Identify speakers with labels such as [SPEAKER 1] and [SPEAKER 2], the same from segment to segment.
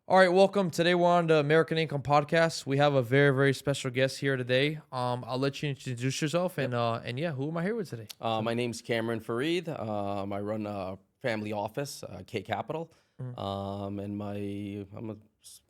[SPEAKER 1] All right, welcome. Today we're on the American Income Podcast. We have a very, very special guest here today. I'll let you introduce yourself
[SPEAKER 2] Yep.
[SPEAKER 1] and yeah, who am I here with today?
[SPEAKER 2] My name's Kamran Farid. I run a family office, K Capital,
[SPEAKER 1] Mhm,
[SPEAKER 2] and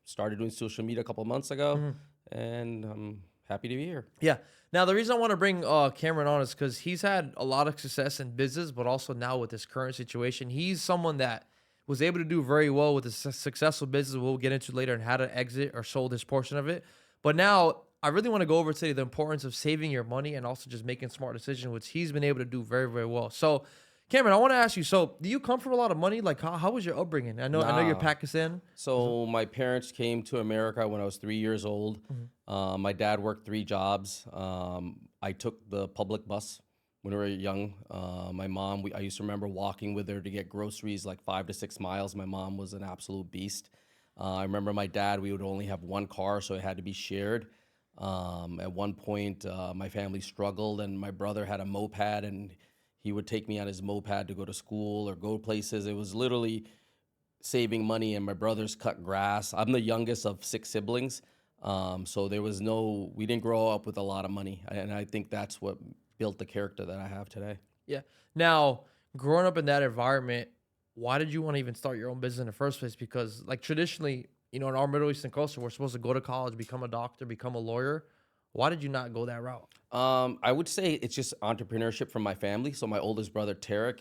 [SPEAKER 2] started doing social media a couple of months ago,
[SPEAKER 1] mhm.
[SPEAKER 2] and I'm happy to be here.
[SPEAKER 1] Yeah. Now the reason I want to bring Cameron on is because he's had a lot of success in business, but also now with this current situation, he's someone that was able to do very well with a successful business. We'll get into later and how to exit or sold his portion of it. But now I really want to go over today the importance of saving your money and also just making smart decisions, which he's been able to do very, very well. So, Cameron, I want to ask you. So, do you come from a lot of money? Like, how was your upbringing? I know you're
[SPEAKER 2] Nah.
[SPEAKER 1] Pakistan.
[SPEAKER 2] So my parents came to America when I was 3 years old.
[SPEAKER 1] Mhm,
[SPEAKER 2] My dad worked three jobs. I took the public bus when we were young. My mom, I used to remember walking with her to get groceries like 5 to 6 miles. My mom was an absolute beast. I remember my dad, we would only have one car, so it had to be shared. At one point, my family struggled, and my brother had a moped, and he would take me on his moped to go to school or go places. It was literally saving money, and my brothers cut grass. I'm the youngest of six siblings. So we didn't grow up with a lot of money. And I think that's what built the character that I have today.
[SPEAKER 1] yeah. Now, growing up in that environment, why did you want to even start your own business in the first place? Because, like, traditionally, in our Middle Eastern culture, we're supposed to go to college, become a doctor, become a lawyer. Why did you not go that route?
[SPEAKER 2] I would say it's just entrepreneurship from my family. So my oldest brother, Tarek,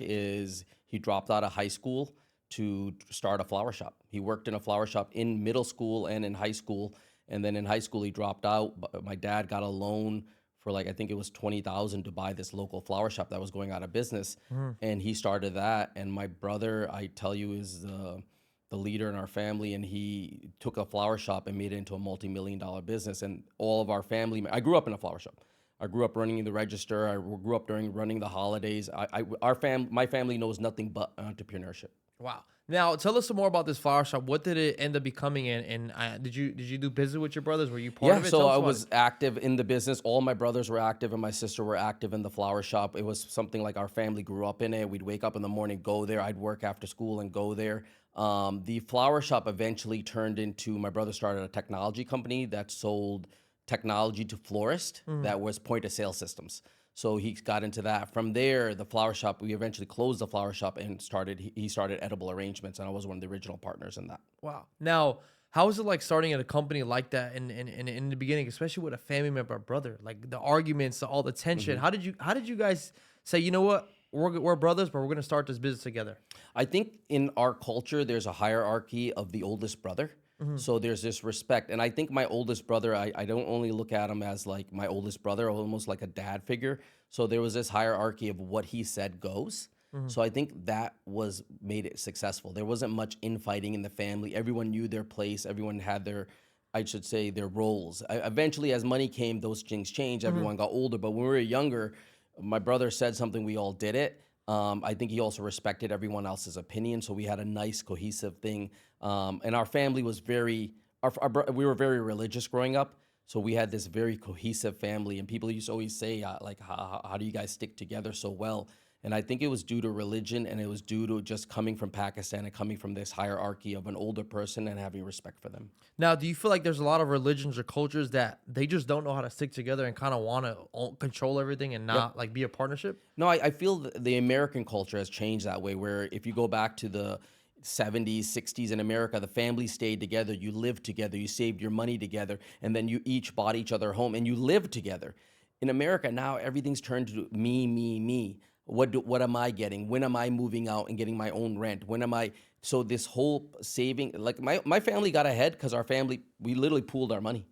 [SPEAKER 2] he dropped out of high school to start a flower shop. He worked in a flower shop in middle school and in high school. And then in high school, he dropped out. But my dad got a loan for like, I think it was 20,000 to buy this local flower shop that was going out of business.
[SPEAKER 1] Mhm.
[SPEAKER 2] And he started that. And my brother, I tell you, is the leader in our family, and he took a flower shop and made it into a multi-million-dollar business. And all of our family, I grew up in a flower shop. I grew up running the register. I grew up during running the holidays. My family knows nothing but entrepreneurship.
[SPEAKER 1] Wow. Now, tell us some more about this flower shop. What did it end up becoming? And did you do business with your brothers? Were you part
[SPEAKER 2] Yeah,
[SPEAKER 1] of it?
[SPEAKER 2] so
[SPEAKER 1] Tell
[SPEAKER 2] I
[SPEAKER 1] us about it.
[SPEAKER 2] was active in the business. All my brothers were active, and my sister were active in the flower shop. It was something like our family grew up in it. We'd wake up in the morning, go there. I'd work after school and go there. The flower shop eventually turned into my brother started a technology company that sold technology to florists
[SPEAKER 1] Mhm.
[SPEAKER 2] that was point of sale systems. So he got into that. From there, the flower shop, we eventually closed the flower shop and he started edible arrangements, and I was one of the original partners in that.
[SPEAKER 1] Wow. Now, how was it like starting at a company like that in the beginning, especially with a family member or brother? Like the arguments, all the tension.
[SPEAKER 2] Mhm.
[SPEAKER 1] How did you guys say, you know what? We're brothers, but we're gonna start this business together?
[SPEAKER 2] I think in our culture, there's a hierarchy of the oldest brother.
[SPEAKER 1] Mhm.
[SPEAKER 2] So there's this respect. And I think my oldest brother, I don't only look at him as like my oldest brother, almost like a dad figure. So there was this hierarchy of what he said goes.
[SPEAKER 1] Mhm.
[SPEAKER 2] So I think that was made it successful. There wasn't much infighting in the family. Everyone knew their place. Everyone had I should say, their roles. Eventually, as money came, those things changed.
[SPEAKER 1] Mhm.
[SPEAKER 2] Everyone got older. But when we were younger, my brother said something, we all did it. I think he also respected everyone else's opinion, so we had a nice cohesive thing. And our family was we were very religious growing up, so we had this very cohesive family. And people used to always say, like, how do you guys stick together so well? And I think it was due to religion, and it was due to just coming from Pakistan and coming from this hierarchy of an older person and having respect for them.
[SPEAKER 1] Now, do you feel like there's a lot of religions or cultures that they just don't know how to stick together and kind of want to control everything and
[SPEAKER 2] Yep.
[SPEAKER 1] not like be a partnership?
[SPEAKER 2] No, I feel the American culture has changed that way, where if you go back to the 70s, 60s in America, the family stayed together, you lived together, you saved your money together, and then you each bought each other a home and you lived together. In America now, everything's turned to me, me, me. What am I getting? When am I moving out and getting my own rent? When am I? So this whole saving, like my family got ahead because our family, we literally pooled our money.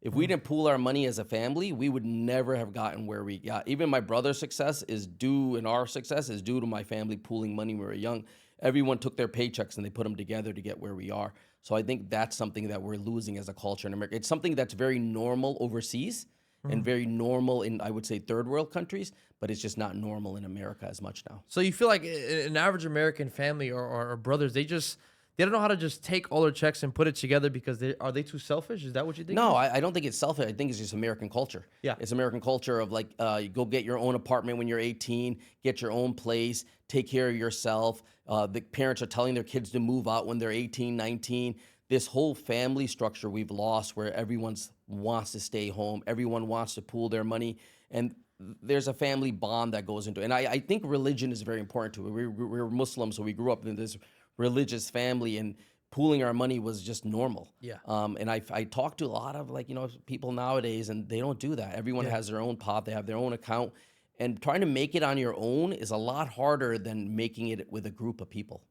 [SPEAKER 2] If we
[SPEAKER 1] Mhm.
[SPEAKER 2] didn't pool our money as a family, we would never have gotten where we got. Even my brother's success is due, and our success is due to my family pooling money when we were young. Everyone took their paychecks and they put them together to get where we are. So I think that's something that we're losing as a culture in America. It's something that's very normal overseas and
[SPEAKER 1] Mhm.
[SPEAKER 2] very normal in, I would say, third world countries, but it's just not normal in America as much now.
[SPEAKER 1] So you feel like an average American family or brothers, they don't know how to just take all their checks and put it together because they too selfish? Is that what you think it
[SPEAKER 2] No,
[SPEAKER 1] is?
[SPEAKER 2] I don't think it's selfish. I think it's just American culture.
[SPEAKER 1] Yeah.
[SPEAKER 2] It's American culture of like, you go get your own apartment when you're 18, get your own place, take care of yourself. The parents are telling their kids to move out when they're 18, 19. this whole family structure we've lost where everyone wants to stay home, everyone wants to pool their money, and there's a family bond that goes into it. And I think religion is very important to it. We're Muslims, so we grew up in this religious family, and pooling our money was just normal.
[SPEAKER 1] Yeah.
[SPEAKER 2] And I talk to a lot of people nowadays, and they don't do that. Everyone
[SPEAKER 1] Yeah.
[SPEAKER 2] has their own pot, they have their own account, and trying to make it on your own is a lot harder than making it with a group of people.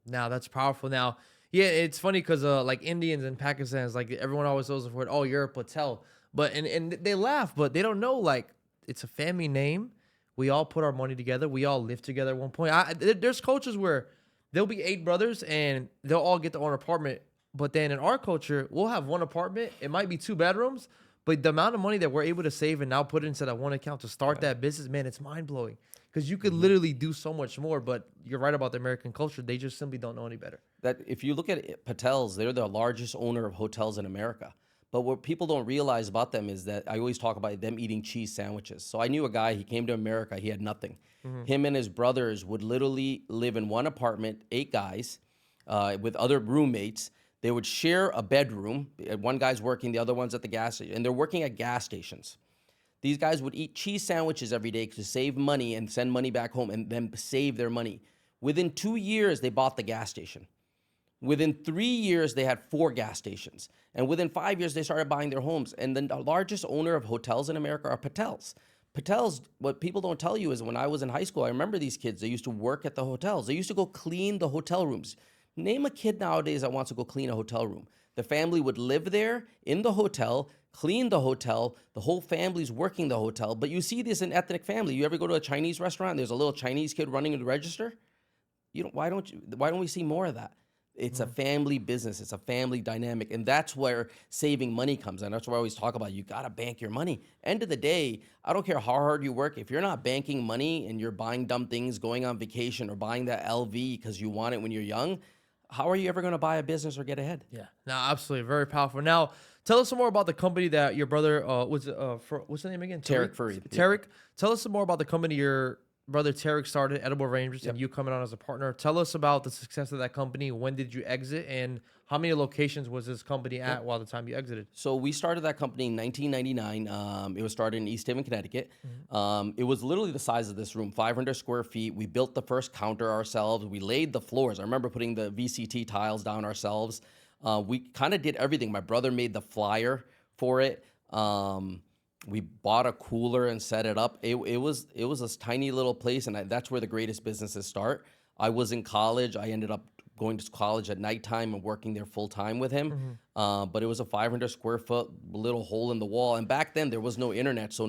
[SPEAKER 1] Now that's powerful. Now, yeah, it's funny because like Indians and Pakistanis, like everyone always knows the word, oh, you're a Patel, but and they laugh, but they don't know like it's a family name. We all put our money together. We all live together at one point. There's cultures where there'll be 8 brothers and they'll all get their own apartment, but then in our culture, we'll have one apartment. It might be 2 bedrooms, but the amount of money that we're able to save and now put into that one account to start that business, man, it's mind blowing. Because you could literally do so much more, but you're right about the American culture. They just simply don't know any better.
[SPEAKER 2] That if you look at Patels, they're the largest owner of hotels in America. But what people don't realize about them is that I always talk about them eating cheese sandwiches. So I knew a guy, he came to America, he had nothing. Him and his brothers would literally live in one apartment, 8 guys, with other roommates. They would share a bedroom. One guy's working, the other one's at the gas station, and they're working at gas stations. These guys would eat cheese sandwiches every day to save money and send money back home and then save their money. Within 2 years, they bought the gas station. Within 3 years, they had 4 gas stations. And within 5 years, they started buying their homes. And then the largest owner of hotels in America are Patels. Patels, what people don't tell you is when I was in high school, I remember these kids, they used to work at the hotels. They used to go clean the hotel rooms. Name a kid nowadays that wants to go clean a hotel room. The family would live there in the hotel, clean the hotel. The whole family's working the hotel. But you see this in ethnic family. You ever go to a Chinese restaurant? There's a little Chinese kid running the register. Why don't we see more of that? It's a family business. It's a family dynamic. And that's where saving money comes in. That's why I always talk about you got to bank your money. End of the day, I don't care how hard you work. If you're not banking money and you're buying dumb things, going on vacation or buying that LV because you want it when you're young, how are you ever going to buy a business or get ahead?
[SPEAKER 1] Yeah, no, absolutely, very powerful. Now, tell us some more about the company that your brother what's the name again?
[SPEAKER 2] Tariq Farid.
[SPEAKER 1] Tariq, tell us some more about the company your brother Tariq started, Edible Arrangements, and you coming on as a partner. Tell us about the success of that company. When did you exit, and how many locations was this company at while the time you exited?
[SPEAKER 2] So we started that company in 1999. It was started in East Haven, Connecticut. It was literally the size of this room, 500 square feet. We built the first counter ourselves. We laid the floors. I remember putting the VCT tiles down ourselves. We kind of did everything. My brother made the flyer for it. We bought a cooler and set it up. It was this tiny little place, and that's where the greatest businesses start. I was in college. I ended up going to college at nighttime and working there full time with him. But it was a 500 square foot little hole in the wall. And back then there was no internet, so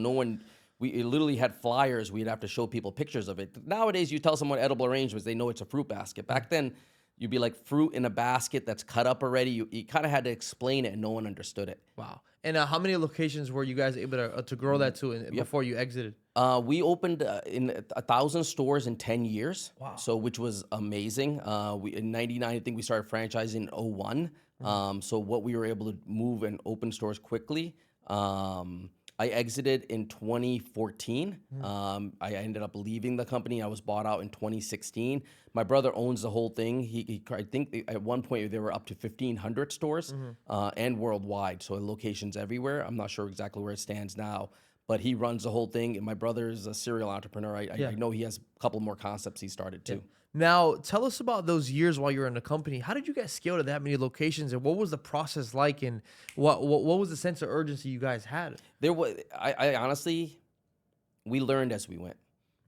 [SPEAKER 2] we literally had flyers. We'd have to show people pictures of it. Nowadays, you tell someone Edible Arrangements, they know it's a fruit basket. Back then, you'd be like fruit in a basket that's cut up already. You kind of had to explain it, and no one understood it.
[SPEAKER 1] Wow. And how many locations were you guys able to grow that to before you exited?
[SPEAKER 2] We opened in 1,000 stores in 10 years.
[SPEAKER 1] Wow.
[SPEAKER 2] So which was amazing. In 99, I think we started franchising in 01. So what we were able to move and open stores quickly. I exited in 2014. I ended up leaving the company. I was bought out in 2016. My brother owns the whole thing. I think at one point they were up to 1,500 stores and worldwide, so locations everywhere. I'm not sure exactly where it stands now, but he runs the whole thing. And my brother is a serial entrepreneur. I know he has a couple more concepts he started too.
[SPEAKER 1] Now, tell us about those years while you were in the company. How did you guys scale to that many locations, and what was the process like, and what was the sense of urgency you guys had?
[SPEAKER 2] There was, I honestly, we learned as we went.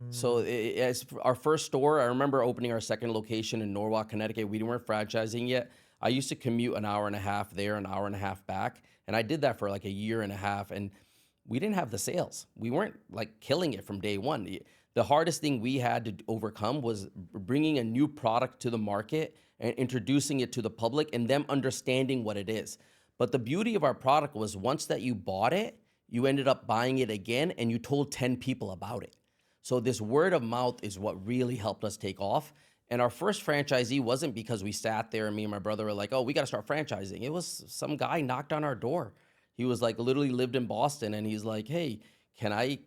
[SPEAKER 2] So as our first store, I remember opening our second location in Norwalk, Connecticut. We weren't franchising yet. I used to commute an hour and a half there, an hour and a half back, and I did that for like a year and a half, and we didn't have the sales. We weren't like killing it from day one. The hardest thing we had to overcome was bringing a new product to the market and introducing it to the public and them understanding what it is. But the beauty of our product was once that you bought it, you ended up buying it again and you told 10 people about it. So this word of mouth is what really helped us take off. And our first franchisee wasn't because we sat there and me and my brother were like, oh, we got to start franchising. It was some guy knocked on our door. He was like literally lived in Boston and he's like, hey, can I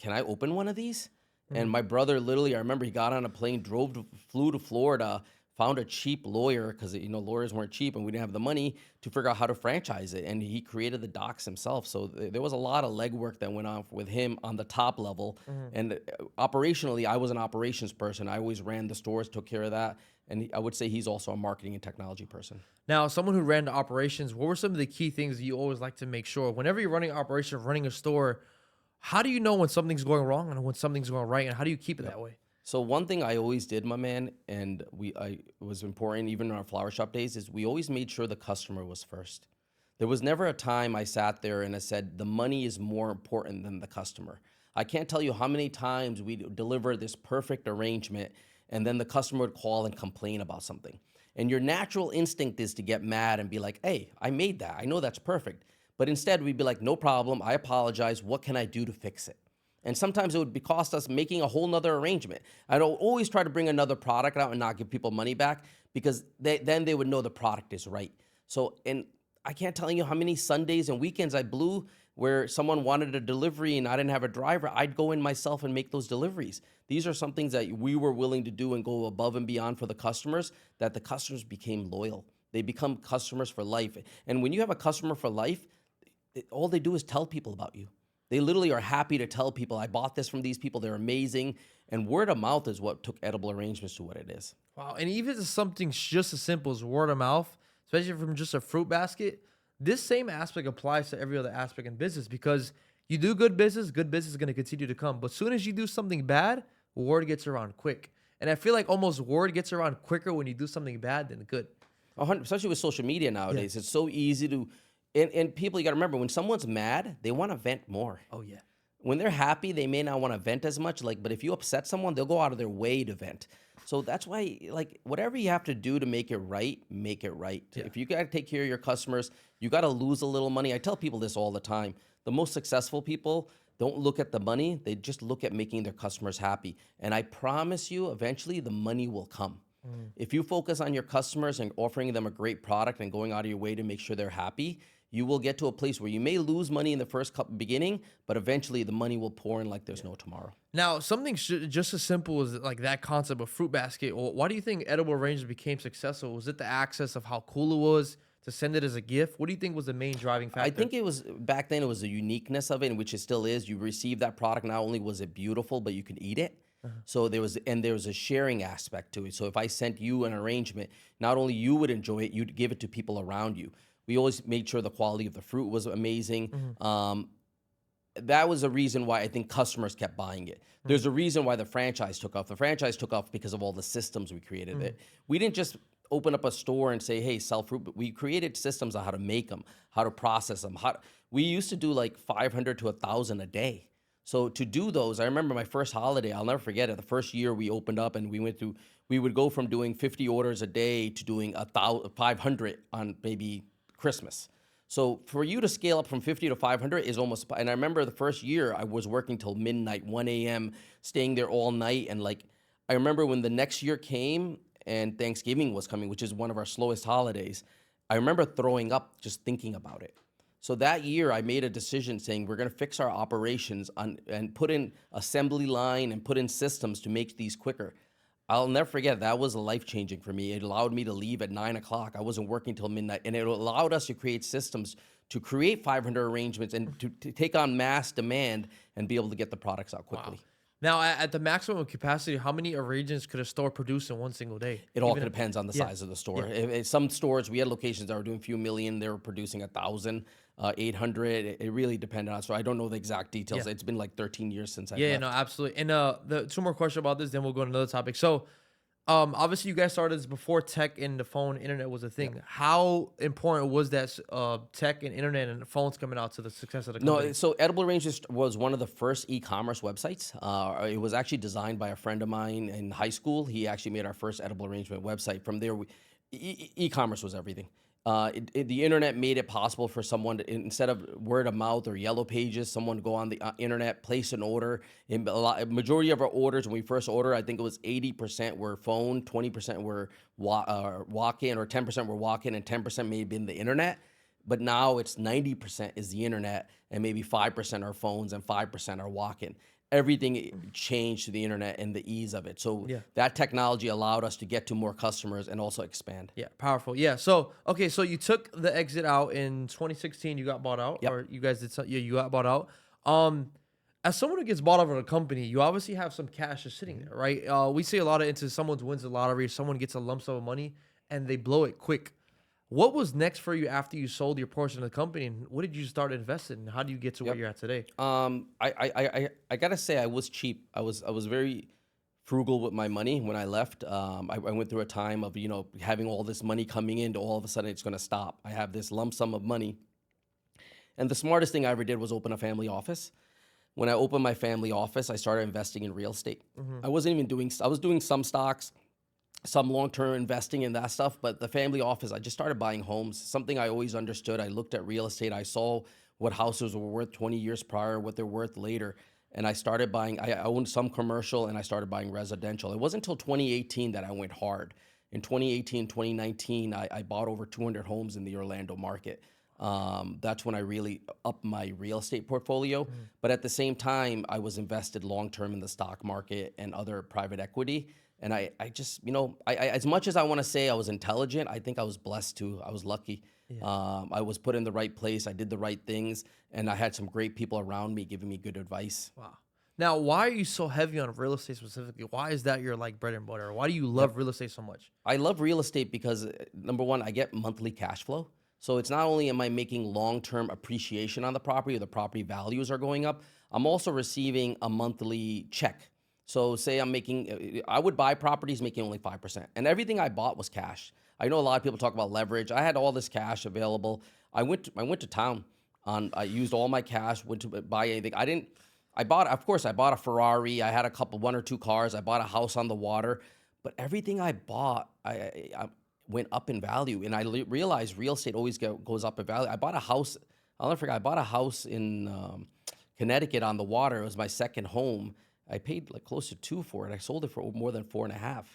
[SPEAKER 2] open one of these? And my brother literally, I remember he got on a plane, flew to Florida, found a cheap lawyer because lawyers weren't cheap and we didn't have the money to figure out how to franchise it. And he created the docs himself. So there was a lot of legwork that went on with him on the top level. And operationally, I was an operations person. I always ran the stores, took care of that. And I would say he's also a marketing and technology person.
[SPEAKER 1] Now, someone who ran the operations, what were some of the key things that you always like to make sure whenever you're running an operation, running a store? How do you know when something's going wrong and when something's going right, and how do you keep it that way?
[SPEAKER 2] So one thing I always did, my man, and it was important even in our flower shop days, is we always made sure the customer was first. There was never a time I sat there and I said, the money is more important than the customer. I can't tell you how many times we deliver this perfect arrangement and then the customer would call and complain about something. And your natural instinct is to get mad and be like, hey, I made that. I know that's perfect. But instead we'd be like, no problem. I apologize. What can I do to fix it? And sometimes it would cost us making a whole nother arrangement. I don't always try to bring another product out and not give people money back because then they would know the product is right. So, and I can't tell you how many Sundays and weekends I blew where someone wanted a delivery and I didn't have a driver. I'd go in myself and make those deliveries. These are some things that we were willing to do and go above and beyond for the customers, that the customers became loyal. They become customers for life. And when you have a customer for life, all they do is tell people about you. They literally are happy to tell people, I bought this from these people. They're amazing. And word of mouth is what took Edible Arrangements to what it is.
[SPEAKER 1] Wow. And even if it's something just as simple as word of mouth, especially from just a fruit basket, this same aspect applies to every other aspect in business because you do good business is going to continue to come. But as soon as you do something bad, word gets around quick. And I feel like almost word gets around quicker when you do something bad than good.
[SPEAKER 2] Especially with social media nowadays. It's so easy to, and people, you got to remember, when someone's mad, they want to vent more.
[SPEAKER 1] Oh, yeah.
[SPEAKER 2] When they're happy, they may not want to vent as much. But if you upset someone, they'll go out of their way to vent. So that's why, whatever you have to do to make it right, make it right.
[SPEAKER 1] Yeah.
[SPEAKER 2] If you got to take care of your customers, you got to lose a little money. I tell people this all the time. The most successful people don't look at the money. They just look at making their customers happy. And I promise you, eventually the money will come. If you focus on your customers and offering them a great product and going out of your way to make sure they're happy, you will get to a place where you may lose money in the first beginning, but eventually the money will pour in like there's no tomorrow.
[SPEAKER 1] Now, something just as simple as like that concept of fruit basket. Why do you think Edible Arrangements became successful? Was it the access of how cool it was to send it as a gift? What do you think was the main driving factor?
[SPEAKER 2] I think it was, back then, it was the uniqueness of it, which it still is. You receive that product, not only was it beautiful, but you could eat it. So there was a sharing aspect to it. So if I sent you an arrangement, not only you would enjoy it, you'd give it to people around you. We always made sure the quality of the fruit was amazing. That was a reason why I think customers kept buying it. There's a reason why the franchise took off. The franchise took off because of all the systems we created. It. We didn't just open up a store and say, hey, sell fruit, but we created systems on how to make them, how to process them. We used to do like 500 to 1,000 a day. So to do those, I remember my first holiday, I'll never forget it. The first year we opened up and we would go from doing 50 orders a day to doing 500 on maybe Christmas. So for you to scale up from 50 to 500 is almost, and I remember the first year I was working till midnight, 1 a.m., staying there all night. And I remember when the next year came and Thanksgiving was coming, which is one of our slowest holidays, I remember throwing up just thinking about it. So that year, I made a decision saying we're going to fix our operations and put in assembly line and put in systems to make these quicker. I'll never forget, that was life-changing for me. It allowed me to leave at 9 o'clock. I wasn't working till midnight. And it allowed us to create systems to create 500 arrangements and to take on mass demand and be able to get the products out quickly.
[SPEAKER 1] Wow. Now, at the maximum capacity, how many arrangements could a store produce in one single day?
[SPEAKER 2] It all depends on the size of the store. Some stores, we had locations that were doing a few million. They were producing 1,000, 800. It really depended on. So I don't know the exact details. It's been like 13 years since I left.
[SPEAKER 1] No, absolutely. And the two more questions about this, then we'll go to another topic. So, obviously, you guys started this before tech and the phone, internet was a thing. How important was that tech and internet and phones coming out to the success of the company?
[SPEAKER 2] No, so Edible Arrangements was one of the first e-commerce websites. It was actually designed by a friend of mine in high school. He actually made our first Edible Arrangement website. From there, e-commerce was everything. The internet made it possible for someone to, instead of word of mouth or yellow pages, someone to go on the internet, place an order. In a majority of our orders, when we first ordered, I think it was 80% were phone, 20% were walk-in, or 10% were walk-in, and 10% may have been the internet. But now it's 90% is the internet, and maybe 5% are phones and 5% are walk-in. everything changed to the internet and the ease of it. So
[SPEAKER 1] Yeah.
[SPEAKER 2] that technology allowed us to get to more customers and also expand.
[SPEAKER 1] Yeah, powerful. Yeah. So okay, so you took the exit out in 2016. You got bought out,
[SPEAKER 2] Yep.
[SPEAKER 1] or you guys did? Yeah, you got bought out. Um, as someone who gets bought out of a company, you obviously have some cash just sitting there, right? We see a lot of instances. Someone wins the lottery, someone gets a lump sum of money, and they blow it quick. What was next for you after you sold your portion of the company, and what did you start investing? And how do you get to where
[SPEAKER 2] Yep.
[SPEAKER 1] you're at today?
[SPEAKER 2] I gotta say I was cheap. I was very frugal with my money when I left. I went through a time of having all this money coming in to all of a sudden it's gonna stop. I have this lump sum of money, and the smartest thing I ever did was open a family office. When I opened my family office, I started investing in real estate. I wasn't even doing. I was doing some stocks, some long-term investing in that stuff, but the family office, I just started buying homes. Something I always understood. I looked at real estate. I saw what houses were worth 20 years prior, what they're worth later. And I started buying, I owned some commercial and I started buying residential. It wasn't until 2018 that I went hard. In 2018, 2019, I bought over 200 homes in the Orlando market. That's when I really upped my real estate portfolio. But at the same time, I was invested long-term in the stock market and other private equity. And I just, as much as I want to say I was intelligent, I think I was blessed too. I was lucky. I was put in the right place. I did the right things, and I had some great people around me giving me good advice.
[SPEAKER 1] Wow. Now, why are you so heavy on real estate specifically? Why is that your like bread and butter? Why do you
[SPEAKER 2] Yep.
[SPEAKER 1] love real estate so much?
[SPEAKER 2] I love real estate because number one, I get monthly cash flow. So it's not only am I making long-term appreciation on the property or the property values are going up, I'm also receiving a monthly check. So say I'm making, I would buy properties making only 5%, and everything I bought was cash. I know a lot of people talk about leverage. I had all this cash available. I went to town on, I used all my cash, went to buy anything. Of course, I bought a Ferrari. I had one or two cars. I bought a house on the water, but everything I bought, I went up in value. And I realized real estate always goes up in value. I bought a house. I'll never forget. I bought a house in Connecticut on the water. It was my second home. I paid like close to two for it. I sold it for more than 4.5.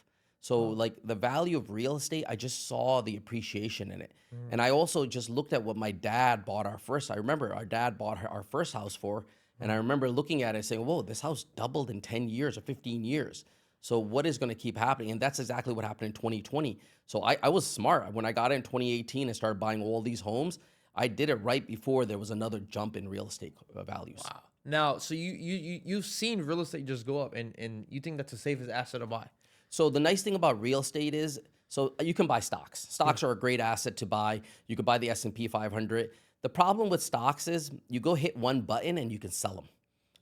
[SPEAKER 2] So like the value of real estate, I just saw the appreciation in it. And I also just looked at what my dad bought I remember our dad bought our first house for, and I remember looking at it and saying, whoa, this house doubled in 10 years or 15 years. So what is going to keep happening? And that's exactly what happened in 2020. So I was smart. When I got in 2018 and started buying all these homes, I did it right before there was another jump in real estate values.
[SPEAKER 1] Wow. Now, so you've seen real estate just go up, and you think that's the safest asset to buy?
[SPEAKER 2] So the nice thing about real estate is, so you can buy stocks. Stocks are a great asset to buy. You could buy the S&P 500. The problem with stocks is you go hit one button and you can sell them.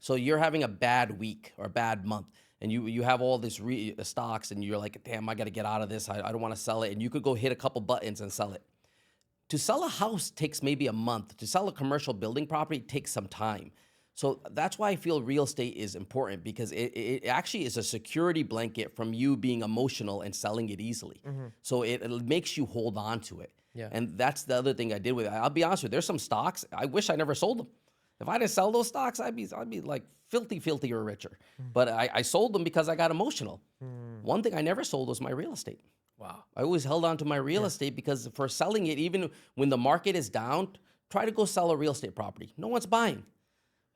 [SPEAKER 2] So you're having a bad week or a bad month, and you have all this stocks, and you're like, damn, I got to get out of this. I don't want to sell it. And you could go hit a couple buttons and sell it. To sell a house takes maybe a month. To sell a commercial building property takes some time. So that's why I feel real estate is important, because it actually is a security blanket from you being emotional and selling it easily. So it makes you hold on to it.
[SPEAKER 1] Yeah.
[SPEAKER 2] And that's the other thing I did with it. I'll be honest with you, there's some stocks, I wish I never sold them. If I didn't sell those stocks, I'd be like filthy or richer. But I sold them because I got emotional. One thing I never sold was my real estate.
[SPEAKER 1] Wow.
[SPEAKER 2] I always held on to my real estate, because for selling it, even when the market is down, try to go sell a real estate property. No one's buying.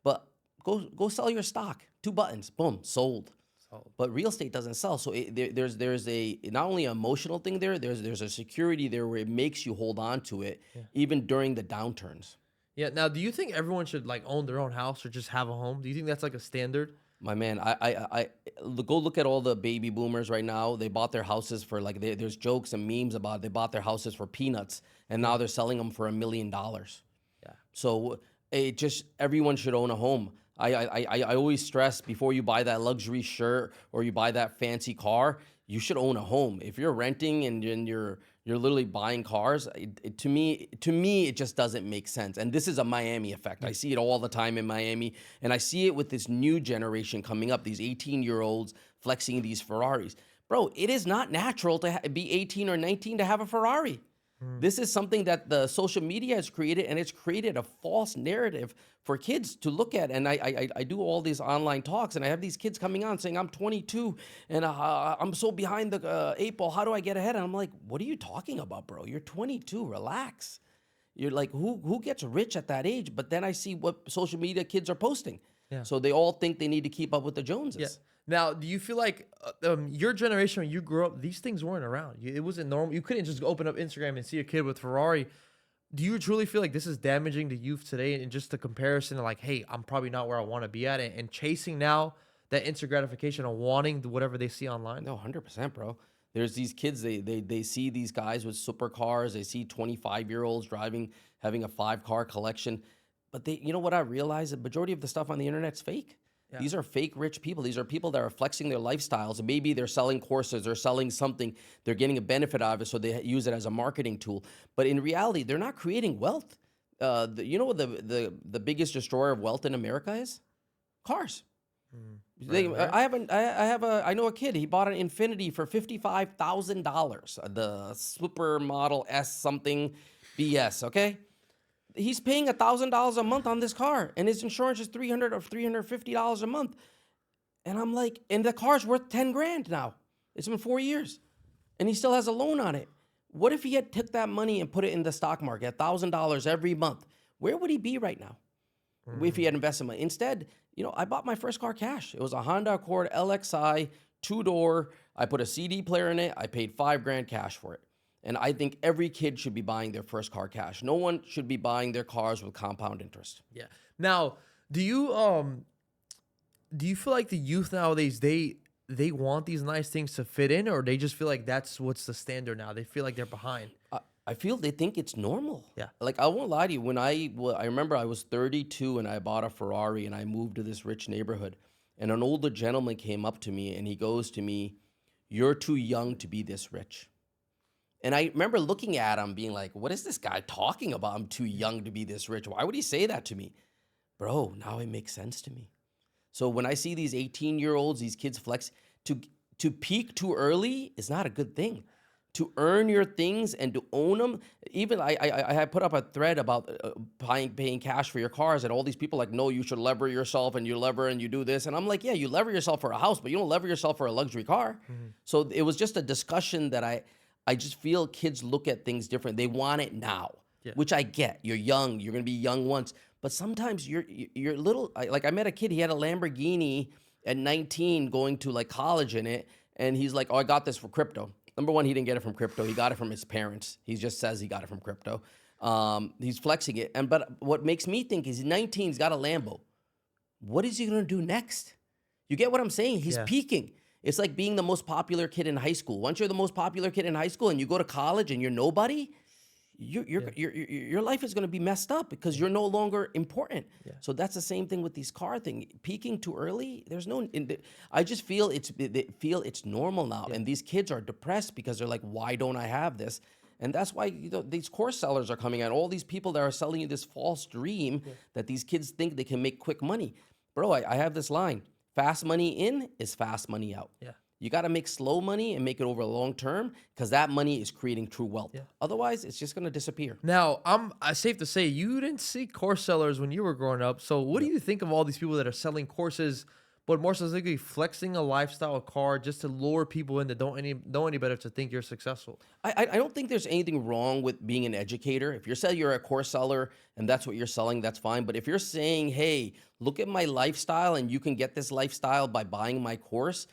[SPEAKER 2] But go sell your stock. 2 buttons, boom, sold. But real estate doesn't sell. So there's a not only an emotional thing there's a security there where it makes you hold on to it even during the downturns.
[SPEAKER 1] Yeah. Now, do you think everyone should like own their own house or just have a home? Do you think that's like a standard?
[SPEAKER 2] My man, I go look at all the baby boomers right now. They bought their houses for like, there's jokes and memes about it. They bought their houses for peanuts, and now they're selling them for $1 million.
[SPEAKER 1] Yeah.
[SPEAKER 2] So everyone should own a home. I always stress, before you buy that luxury shirt or you buy that fancy car, you should own a home. If you're renting and you're literally buying cars, to me it just doesn't make sense. And this is a Miami effect. I see it all the time in Miami, and I see it with this new generation coming up, these 18-year-olds flexing these Ferraris. Bro, it is not natural to be 18 or 19 to have a Ferrari. This is something that the social media has created, and it's created a false narrative for kids to look at. And I do all these online talks, and I have these kids coming on saying, I'm 22, and I'm so behind the 8 ball. How do I get ahead? And I'm like, what are you talking about, bro? You're 22. Relax. You're like, who gets rich at that age? But then I see what social media kids are posting.
[SPEAKER 1] Yeah.
[SPEAKER 2] So they all think they need to keep up with the
[SPEAKER 1] Yeah.
[SPEAKER 2] Joneses.
[SPEAKER 1] Now, do you feel like your generation when you grew up, these things weren't around? It wasn't normal. You couldn't just open up Instagram and see a kid with Ferrari. Do you truly feel like this is damaging to youth today, and just the comparison of like, hey, I'm probably not where I want to be at, and chasing now that instant gratification of wanting whatever they see online?
[SPEAKER 2] No, 100%, bro. There's these kids, they see these guys with supercars. They see 25-year-olds driving, having a 5-car collection. But you know what I realize? The majority of the stuff on the internet's fake.
[SPEAKER 1] Yeah.
[SPEAKER 2] These are fake rich people. These are people that are flexing their lifestyles. And maybe they're selling courses or selling something. They're getting a benefit out of it, so they use it as a marketing tool. But in reality, they're not creating wealth. You know what the biggest destroyer of wealth in America is? Cars.
[SPEAKER 1] Right.
[SPEAKER 2] I know a kid. He bought an Infinity for $55,000, the Super Model S something BS. Okay, he's paying $1,000 a month on this car, and his insurance is $300 or $350 a month. And I'm like, and the car's worth 10 grand now. It's been 4 years, and he still has a loan on it. What if he had took that money and put it in the stock market, $1,000 every month? Where would he be right now if he had invested money? Instead, I bought my first car cash. It was a Honda Accord LXI, 2-door. I put a CD player in it. I paid $5 grand cash for it. And I think every kid should be buying their first car cash. No one should be buying their cars with compound interest.
[SPEAKER 1] Yeah. Now, do you feel like the youth nowadays they want these nice things to fit in, or they just feel like that's what's the standard now? They feel like they're behind.
[SPEAKER 2] I feel they think it's normal.
[SPEAKER 1] Yeah.
[SPEAKER 2] Like, I won't lie to you. When I remember I was 32 and I bought a Ferrari and I moved to this rich neighborhood. And an older gentleman came up to me and he goes to me, "You're too young to be this rich." And I remember looking at him being like, what is this guy talking about? I'm too young to be this rich. Why would he say that to me? Bro, now it makes sense to me. So when I see these 18-year-olds, these kids flex, to peak too early is not a good thing. To earn your things and to own them. Even I had put up a thread about paying cash for your cars, and all these people like, no, you should lever yourself, and you lever and you do this. And I'm like, yeah, you lever yourself for a house, but you don't lever yourself for a luxury car. So it was just a discussion that I just feel kids look at things different. They want it now, which I get. You're young. You're going to be young once. But sometimes you're little. I met a kid. He had a Lamborghini at 19 going to like college in it. And he's like, oh, I got this for crypto. Number one, he didn't get it from crypto. He got it from his parents. He just says he got it from crypto. He's flexing it. But what makes me think is he's 19, he's got a Lambo. What is he going to do next? You get what I'm saying? He's peaking. It's like being the most popular kid in high school. Once you're the most popular kid in high school and you go to college and you're nobody, your life is going to be messed up because you're no longer important. So that's the same thing with these car thing. Peaking too early, there's no. I just feel it's normal now, and these kids are depressed because they're like, why don't I have this? And that's why these course sellers are coming out. All these people that are selling you this false dream that these kids think they can make quick money. Bro, I have this line: fast money in is fast money out.
[SPEAKER 1] Yeah.
[SPEAKER 2] You got to make slow money and make it over a long term, because that money is creating true wealth. Otherwise, it's just going to disappear.
[SPEAKER 1] Now, I'm safe to say you didn't see course sellers when you were growing up. So what do you think of all these people that are selling courses, but more specifically flexing a lifestyle car just to lure people in that don't know any better to think you're successful?
[SPEAKER 2] I don't think there's anything wrong with being an educator. If you're saying you're a course seller and that's what you're selling, that's fine. But if you're saying, hey, look at my lifestyle and you can get this lifestyle by buying my course,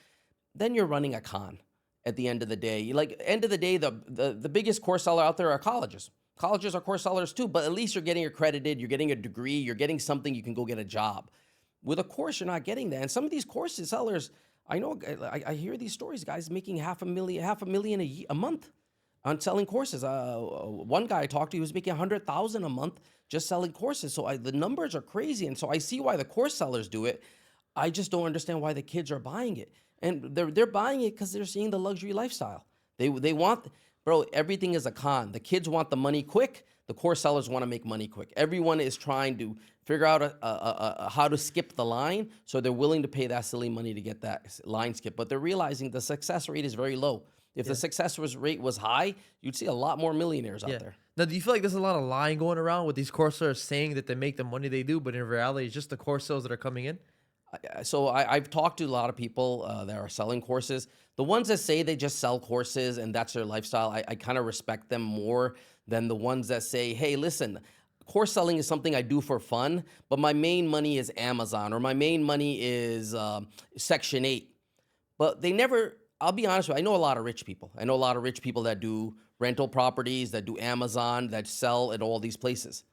[SPEAKER 2] then you're running a con at the end of the day. End of the day, the biggest course seller out there are colleges. Colleges are course sellers too, but at least you're getting accredited, you're getting a degree, you're getting something you can go get a job. With a course, you're not getting that. And some of these course sellers, I know, I hear these stories, guys making $500,000 a month on selling courses. One guy I talked to, he was making $100,000 a month just selling courses. So the numbers are crazy. And so I see why the course sellers do it. I just don't understand why the kids are buying it. And they're buying it because they're seeing the luxury lifestyle. They want, bro, everything is a con. The kids want the money quick. The course sellers want to make money quick. Everyone is trying to figure out how to skip the line, so they're willing to pay that silly money to get that line skip. But they're realizing the success rate is very low. If the success rate was high, you'd see a lot more millionaires out there.
[SPEAKER 1] Now, do you feel like there's a lot of lying going around with these course sellers saying that they make the money they do, but in reality, it's just the course sales that are coming in?
[SPEAKER 2] So I've talked to a lot of people that are selling courses. The ones that say they just sell courses and that's their lifestyle, I kind of respect them more than the ones that say, hey, listen, course selling is something I do for fun, but my main money is Amazon or my main money is Section 8. But they never, I'll be honest with you, I know a lot of rich people. I know a lot of rich people that do rental properties, that do Amazon, that sell at all these places.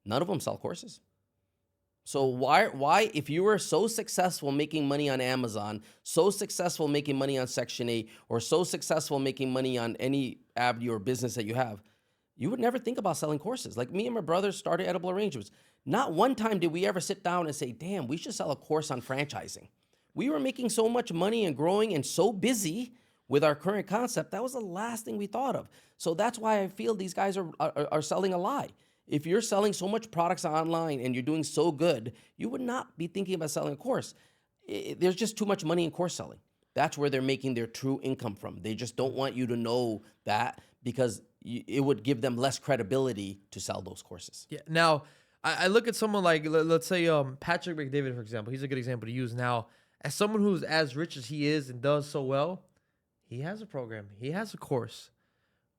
[SPEAKER 2] None of them sell courses. So why, if you were so successful making money on Amazon, so successful making money on Section 8, or so successful making money on any avenue or business that you have, you would never think about selling courses. Like me and my brother started Edible Arrangements. Not one time did we ever sit down and say, damn, we should sell a course on franchising. We were making so much money and growing and so busy with our current concept. That was the last thing we thought of. So that's why I feel these guys are selling a lie. If you're selling so much products online and you're doing so good, you would not be thinking about selling a course. There's just too much money in course selling. That's where they're making their true income from. They just don't want you to know that because it would give them less credibility to sell those courses.
[SPEAKER 1] Yeah. Now, I look at someone like, let's say Patrick McDavid, for example. He's a good example to use. Now, as someone who's as rich as he is and does so well, he has a program. He has a course.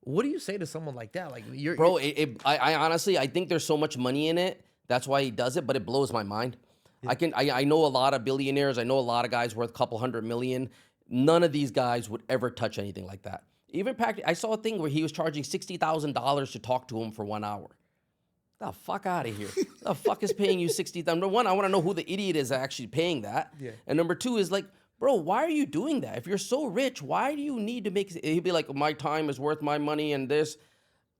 [SPEAKER 1] What do you say to someone like that? Like,
[SPEAKER 2] Bro, I honestly, I think there's so much money in it. That's why he does it, but it blows my mind. Yeah. I know a lot of billionaires. I know a lot of guys worth a couple $100 million. None of these guys would ever touch anything like that. Even I saw a thing where he was charging $60,000 to talk to him for 1 hour. The fuck out of here. The fuck is paying you $60,000? Number one, I want to know who the idiot is actually paying that. Yeah. And number two is like, bro, why are you doing that? If you're so rich, why do you need to make... He'd be like, my time is worth my money and this.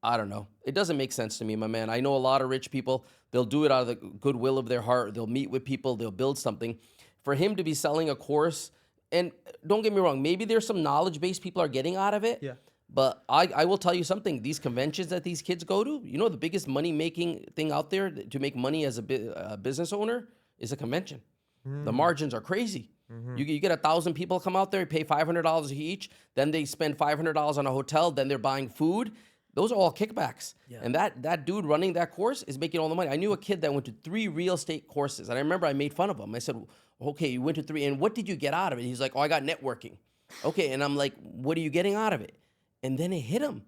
[SPEAKER 2] I don't know. It doesn't make sense to me, my man. I know a lot of rich people. They'll do it out of the goodwill of their heart. They'll meet with people. They'll build something. For him to be selling a course, and don't get me wrong, maybe there's some knowledge-based people are getting out of it. Yeah. But I will tell you something. These conventions that these kids go to, you know, the biggest money-making thing out there to make money as a business owner is a convention. The margins are crazy. You get 1,000 people come out there, pay $500 each, then they spend $500 on a hotel, then they're buying food. Those are all kickbacks. Yeah. And that dude running that course is making all the money. I knew a kid that went to 3 real estate courses, and I remember I made fun of him. I said, okay, you went to 3, and what did you get out of it? He's like, oh, I got networking. Okay, and I'm like, what are you getting out of it? And then it hit him.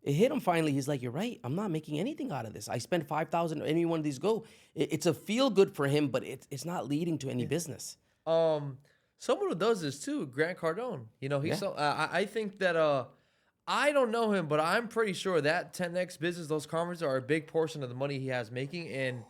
[SPEAKER 2] It hit him finally. He's like, you're right. I'm not making anything out of this. I spend $5,000 any one of these go. It's a feel good for him, but it's not leading to any business.
[SPEAKER 1] Someone who does this too, Grant Cardone. You know, he's I think that I don't know him, but I'm pretty sure that 10x business, those conferences are a big portion of the money he has making. And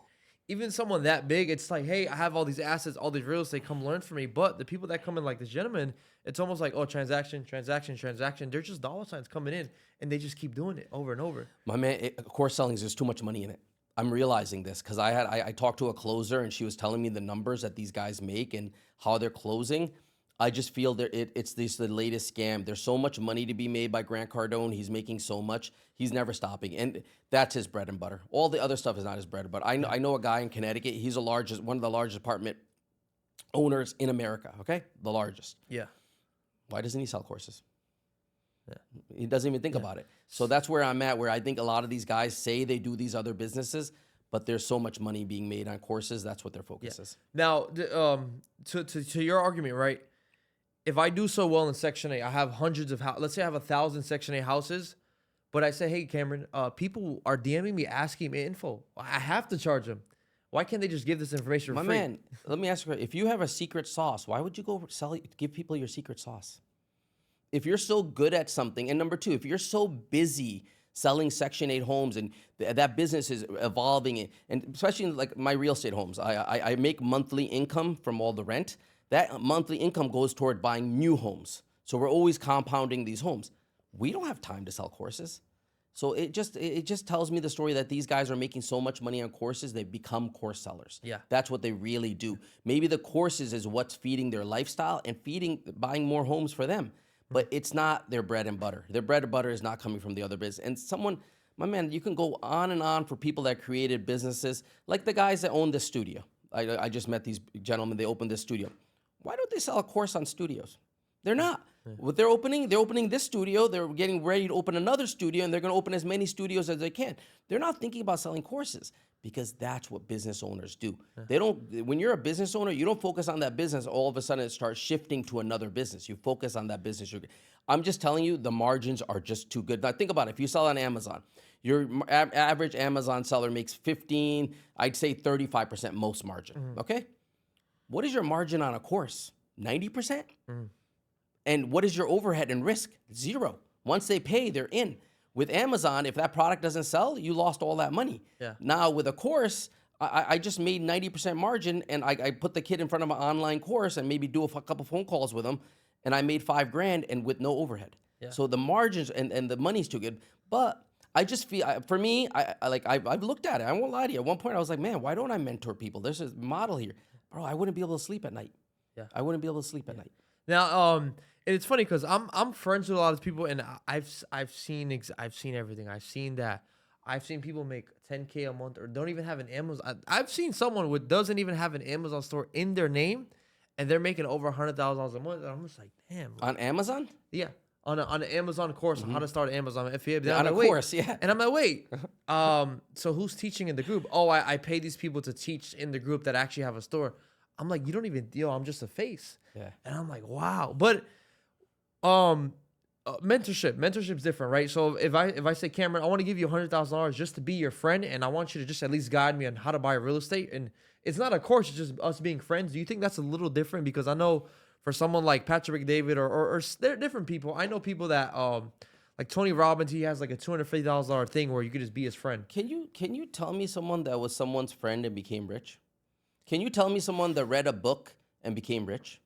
[SPEAKER 1] even someone that big, it's like, hey, I have all these assets, all these real estate, come learn from me. But the people that come in, like this gentleman, it's almost like, oh, transaction. They're just dollar signs coming in, and they just keep doing it over and over.
[SPEAKER 2] My man, course selling, there's too much money in it. I'm realizing this because I talked to a closer and she was telling me the numbers that these guys make and how they're closing. I just feel that it's the latest scam. There's so much money to be made by Grant Cardone. He's making so much. He's never stopping. And that's his bread and butter. All the other stuff is not his bread and butter. I know a guy in Connecticut. He's one of the largest apartment owners in America, okay? The largest.
[SPEAKER 1] Yeah.
[SPEAKER 2] Why doesn't he sell courses? Yeah. He doesn't even think about it. So that's where I'm at, where I think a lot of these guys say they do these other businesses, but there's so much money being made on courses. That's what their focus is.
[SPEAKER 1] Now, to your argument, right? If I do so well in Section 8, I have hundreds of let's say I have 1,000 Section 8 houses, but I say, hey, Cameron, people are DMing me asking me info. I have to charge them. Why can't they just give this information for free?
[SPEAKER 2] My man, let me ask you, if you have a secret sauce, why would you go give people your secret sauce? If you're so good at something, and number two, if you're so busy selling Section 8 homes and that business is evolving, and especially like my real estate homes, I make monthly income from all the rent. That monthly income goes toward buying new homes. So we're always compounding these homes. We don't have time to sell courses. So it just tells me the story that these guys are making so much money on courses, they become course sellers. Yeah. That's what they really do. Maybe the courses is what's feeding their lifestyle and buying more homes for them. But it's not their bread and butter. Their bread and butter is not coming from the other business. And my man, you can go on and on for people that created businesses, like the guys that own this studio. I just met these gentlemen, they opened this studio. Why don't they sell a course on studios? They're not. What they're opening this studio. They're getting ready to open another studio, and they're going to open as many studios as they can. They're not thinking about selling courses because that's what business owners do. They don't. When you're a business owner, you don't focus on that business. All of a sudden, it starts shifting to another business. You focus on that business. I'm just telling you, the margins are just too good. Now, think about it. If you sell on Amazon, Your average Amazon seller makes 15, I'd say 35% most margin. Okay. What is your margin on a course? 90%? And what is your overhead and risk? Zero. Once they pay, they're in. With Amazon, if that product doesn't sell, you lost all that money.
[SPEAKER 1] Yeah.
[SPEAKER 2] Now with a course, I just made 90% margin, and I put the kid in front of an online course and maybe do a couple phone calls with them, and I made $5,000 and with no overhead.
[SPEAKER 1] Yeah.
[SPEAKER 2] So the margins and the money's too good. But I just feel, for me, I've looked at it. I won't lie to you. At one point, I was like, man, why don't I mentor people? There's a model here, bro. I wouldn't be able to sleep at night.
[SPEAKER 1] Yeah.
[SPEAKER 2] I wouldn't be able to sleep at night.
[SPEAKER 1] Now, and it's funny because I'm friends with a lot of people, and I've seen everything. I've seen people make 10K a month or don't even have an Amazon. I've seen someone with doesn't even have an Amazon store in their name, and they're making over $100,000 a month. And I'm just like, damn.
[SPEAKER 2] On Amazon?
[SPEAKER 1] Yeah, on an Amazon course on how to start an Amazon affiliate.
[SPEAKER 2] Yeah, on a course, yeah.
[SPEAKER 1] And I'm like, wait. So who's teaching in the group? Oh, I pay these people to teach in the group that actually have a store. I'm like, you don't even deal. I'm just a face.
[SPEAKER 2] Yeah.
[SPEAKER 1] And I'm like, wow. But mentorship's different, right? So if I say, Cameron, I want to give you $100,000 just to be your friend, and I want you to just at least guide me on how to buy real estate, and it's not a course, it's just us being friends. Do you think that's a little different? Because I know for someone like Patrick David or they're different people. I know people that like Tony Robbins, he has like a $250,000 thing where you could just be his friend.
[SPEAKER 2] Can you tell me someone that was someone's friend and became rich? Can you tell me someone that read a book and became rich?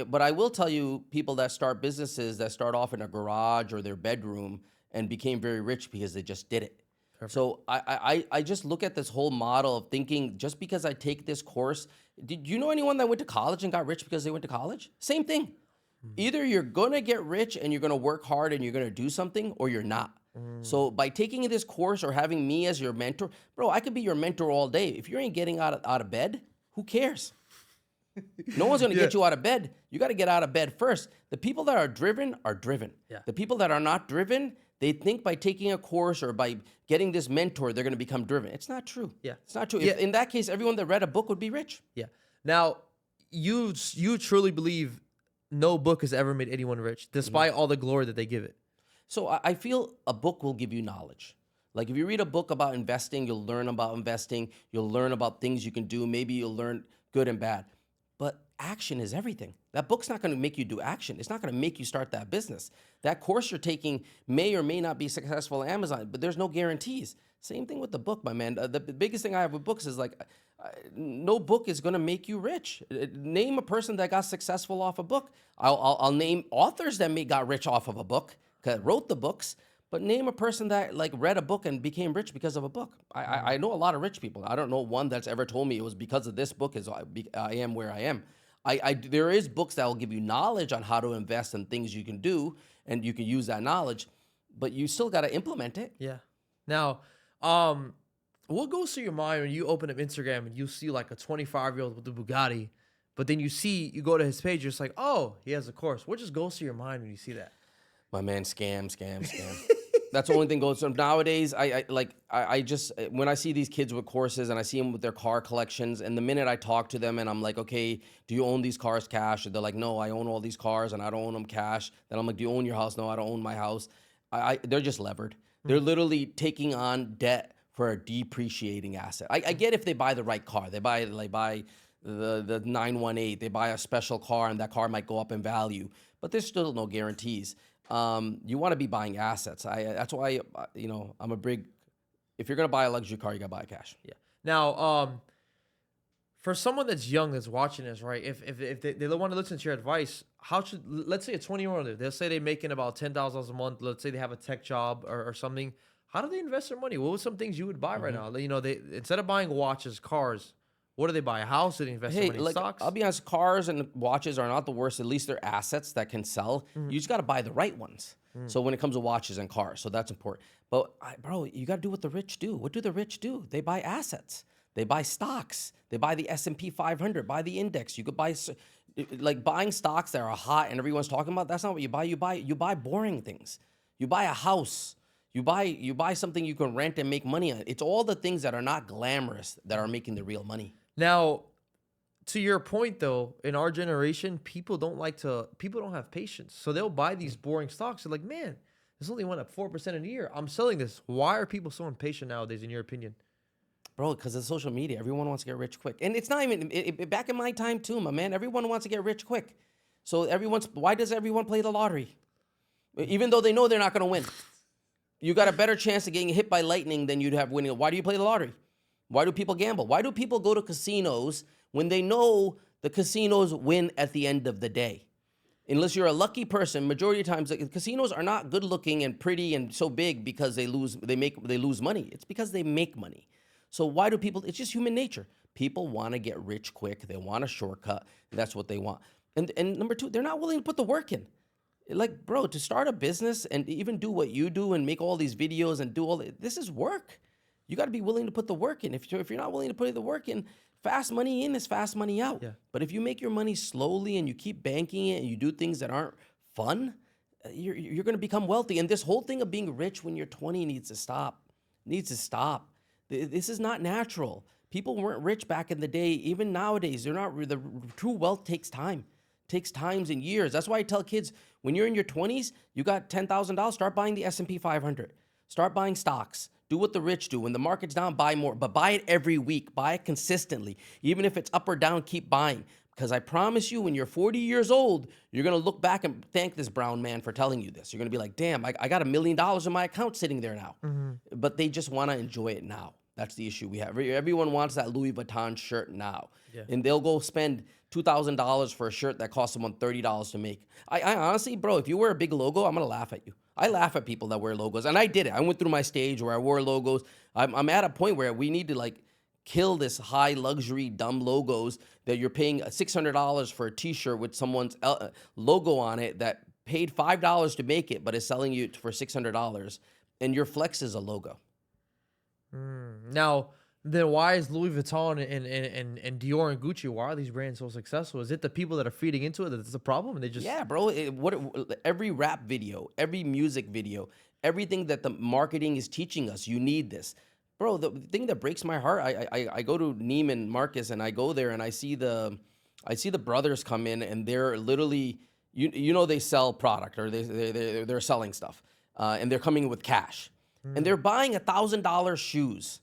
[SPEAKER 2] But I will tell you, people that start businesses that start off in a garage or their bedroom and became very rich because they just did it. Perfect. So I just look at this whole model of thinking, just because I take this course, did you know anyone that went to college and got rich because they went to college? Same thing. Either you're gonna get rich and you're gonna work hard and you're gonna do something, or you're not. So by taking this course or having me as your mentor, bro, I could be your mentor all day. If you ain't getting out of bed, who cares? No one's going to get you out of bed. You got to get out of bed first. The people that are driven are driven.
[SPEAKER 1] Yeah.
[SPEAKER 2] The people that are not driven, they think by taking a course or by getting this mentor, they're going to become driven. It's not true.
[SPEAKER 1] Yeah.
[SPEAKER 2] It's not true.
[SPEAKER 1] Yeah.
[SPEAKER 2] In that case, everyone that read a book would be rich.
[SPEAKER 1] Yeah. Now, you truly believe no book has ever made anyone rich, despite all the glory that they give it.
[SPEAKER 2] So I feel a book will give you knowledge. Like if you read a book about investing, you'll learn about investing. You'll learn about things you can do. Maybe you'll learn good and bad. But action is everything. That book's not going to make you do action. It's not going to make you start that business. That course you're taking may or may not be successful at Amazon, but there's no guarantees. Same thing with the book, my man. The biggest thing I have with books is like, no book is going to make you rich. Name a person that got successful off a book. I'll name authors that got rich off of a book, wrote the books. But name a person that like read a book and became rich because of a book. I know a lot of rich people. I don't know one that's ever told me it was because of this book I am where I am. There is books that will give you knowledge on how to invest and things you can do, and you can use that knowledge, but you still got to implement it.
[SPEAKER 1] Yeah. Now, what goes through your mind when you open up Instagram and you see like a 25-year-old with the Bugatti, but then you go to his page, you're just like, oh, he has a course. What just goes through your mind when you see that?
[SPEAKER 2] My man, scam. That's the only thing goes. So nowadays, I just, when I see these kids with courses and I see them with their car collections, and the minute I talk to them and I'm like, okay, do you own these cars cash? And they're like, no, I own all these cars and I don't own them cash. Then I'm like, do you own your house? No, I don't own my house. They're just levered. They're literally taking on debt for a depreciating asset. I get if they buy the right car. They buy the 918. They buy a special car and that car might go up in value, but there's still no guarantees. You want to be buying assets. That's why, I'm a big, if you're going to buy a luxury car, you got to buy it cash.
[SPEAKER 1] Yeah. Now, for someone that's young, that's watching this, right? If they want to listen to your advice, let's say a 20-year-old, they'll say they're making about $10,000 a month. Let's say they have a tech job or something. How do they invest their money? What were some things you would buy right now? They instead of buying watches, cars, what do they buy? A house? Do they invest their money in stocks?
[SPEAKER 2] I'll be honest, cars and watches are not the worst. At least they're assets that can sell. You just got to buy the right ones. So when it comes to watches and cars, so that's important. But bro, you got to do what the rich do. What do the rich do? They buy assets. They buy stocks. They buy the S&P 500, buy the index. You could buy, like buying stocks that are hot and everyone's talking about. That's not what you buy. You buy boring things. You buy a house. You buy something you can rent and make money on. It's all the things that are not glamorous that are making the real money.
[SPEAKER 1] Now, to your point, though, in our generation, people don't have patience. So they'll buy these boring stocks. They're like, man, This only went up 4% in a year. I'm selling this. Why are people so impatient nowadays, in your opinion?
[SPEAKER 2] Bro, because of social media, everyone wants to get rich quick. And it's not even, back in my time too, my man, everyone wants to get rich quick. So why does everyone play the lottery? Even though they know they're not going to win. You got a better chance of getting hit by lightning than you'd have winning. Why do you play the lottery? Why do people gamble? Why do people go to casinos when they know the casinos win at the end of the day? Unless you're a lucky person, majority of times casinos are not good looking and pretty and so big because they lose money. It's because they make money. So why do people? It's just human nature. People want to get rich quick. They want a shortcut. And that's what they want. And number two, they're not willing to put the work in. Like, bro, to start a business and even do what you do and make all these videos and do this is work. You got to be willing to put the work in. If you're not willing to put the work in, fast money in is fast money out.
[SPEAKER 1] Yeah.
[SPEAKER 2] But if you make your money slowly and you keep banking it and you do things that aren't fun, you're going to become wealthy. And this whole thing of being rich when you're 20 needs to stop. This is not natural. People weren't rich back in the day. Even nowadays, they're not. The true wealth takes time. Takes times and years. That's why I tell kids, when you're in your 20s, you got $10,000, start buying the S&P 500. Start buying stocks. Do what the rich do. When the market's down, buy more. But buy it every week. Buy it consistently. Even if it's up or down, keep buying. Because I promise you, when you're 40 years old, you're going to look back and thank this brown man for telling you this. You're going to be like, damn, I got $1 million in my account sitting there now. But they just want to enjoy it now. That's the issue we have. Everyone wants that Louis Vuitton shirt now. Yeah. And they'll go spend $2,000 for a shirt that costs someone $30 to make. I honestly, bro, if you wear a big logo, I'm going to laugh at you. I laugh at people that wear logos. And I did it. I went through my stage where I wore logos. I'm at a point where we need to like kill this high luxury dumb logos that you're paying $600 for a t-shirt with someone's logo on it that paid $5 to make it, but is selling you for $600. And your flex is a logo.
[SPEAKER 1] Now, then why is Louis Vuitton and Dior and Gucci, why are these brands so successful? Is it the people that are feeding into it that's the problem? And they just
[SPEAKER 2] bro. Every rap video, every music video, everything that the marketing is teaching us, you need this, bro. The thing that breaks my heart, I go to Neiman Marcus and I go there and I see the brothers come in and they're literally they sell product or they're selling stuff and they're coming with cash. And they're buying $1,000 shoes.